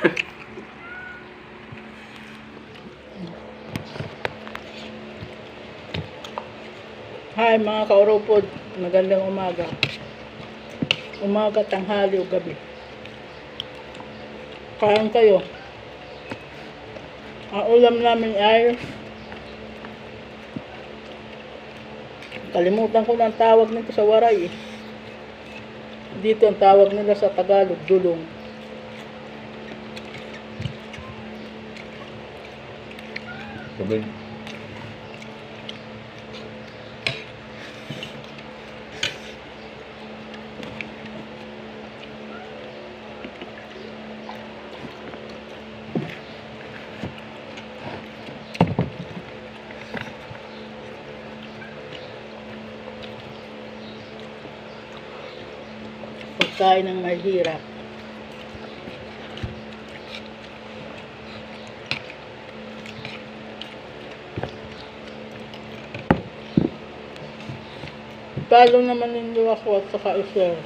Hi mga kauropod, magandang umaga. Umaga, tanghali o gabi. Kain kayo. Ang ulam namin ay kalimutan ko na ang tawag nito sa Waray eh. Dito ang tawag nila sa Tagalog, dulong. Sabi. Pagkain ng mahirap. Follow naman ninyo ako at saka i-share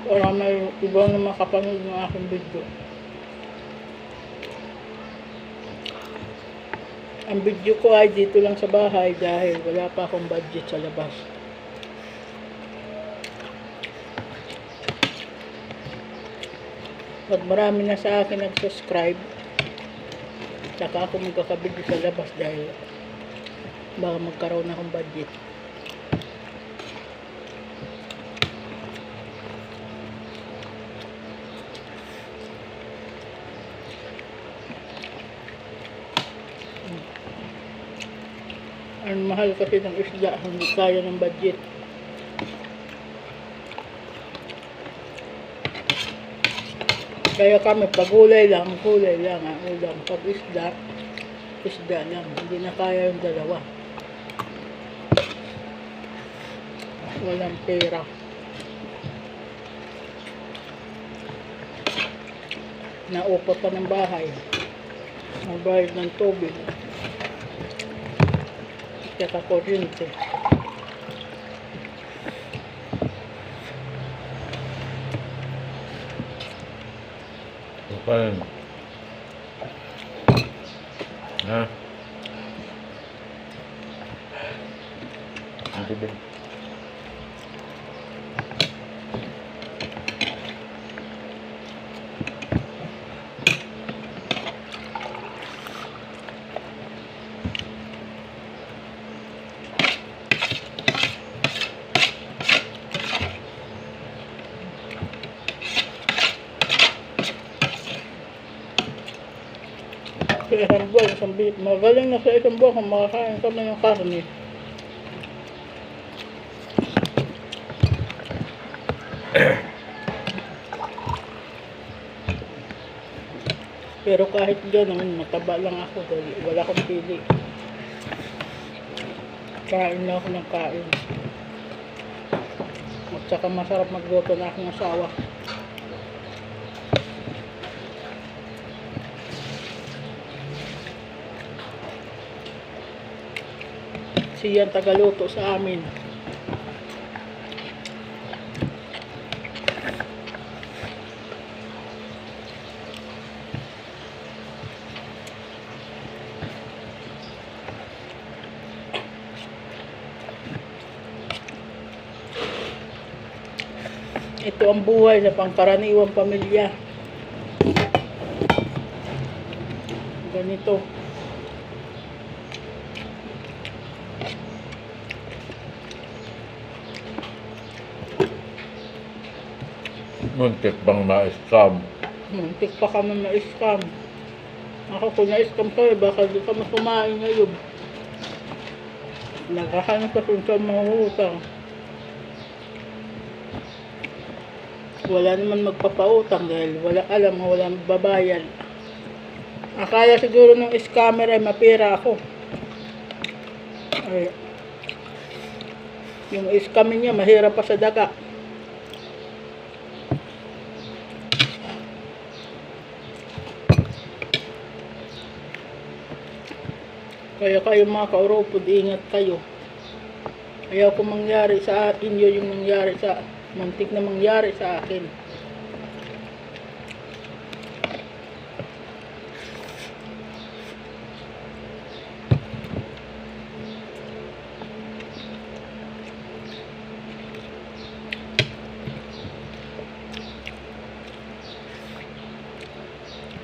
para may ibang na makapanood ng aking video. Ang video ko ay dito lang sa bahay dahil wala pa akong budget sa labas. Pag marami na sa akin nag-subscribe, saka ako magkakabidyo sa labas dahil baka magkaroon akong budget. Ang mahal kasi ng isda, hindi kaya ng budget. Kaya kami, pag gulay lang ang ulam. Pag isda lang. Hindi na kaya yung dalawa. Walang pera. Naupa pa ng bahay. Magbayad ng tubig. Saka kuryente. Kapan? Ha? Ano ba? Sa isang buwan, magaling na sa isang buwan kung makakain kami ng karne. Pero kahit gano'n, mataba lang ako dahil wala akong pili. Kain na ako ng kain. At saka masarap magluto na akong asawa. Siya ang tagaluto sa amin. Ito ang buhay sa pangkaraniwang pamilya. Ganito. Muntik bang na-scam? Muntik pa kami na-scam. Ako kung na-scam kayo, baka di ka masumain ngayon. Naghahanap ka kung saan mahutang. Wala naman magpapautang dahil wala alam, wala babayan. Akala siguro ng scammer ay mapira ako. Ay, yung scam niya mahirap pa sa daga. Kaya kayo mga kauropod, ingat kayo. Ayaw ko mangyari sa inyo yung mangyari sa muntik na mangyari sa akin.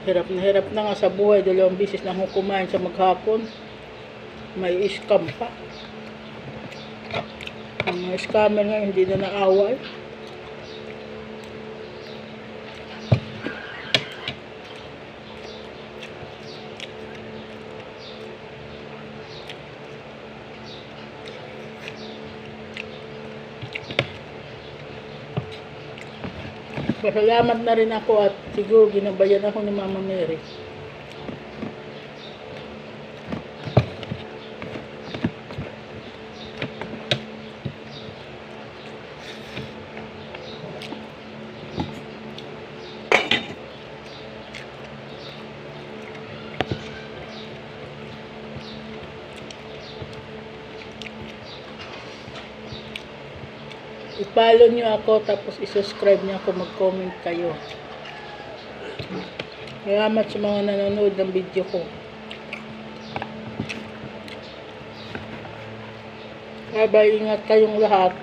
Hirap na nga sa buhay. 2 beses na akong kumain sa maghapon. May scam pa. Ang mga scammer nga hindi na naaway. Pasalamat na rin ako at siguro ginabayan ako ni Mama Mary. I-follow nyo ako tapos i-subscribe nyo ako, mag-comment kayo. Salamat sa mga nanonood ng video ko. Bye-bye, ingat kayong lahat.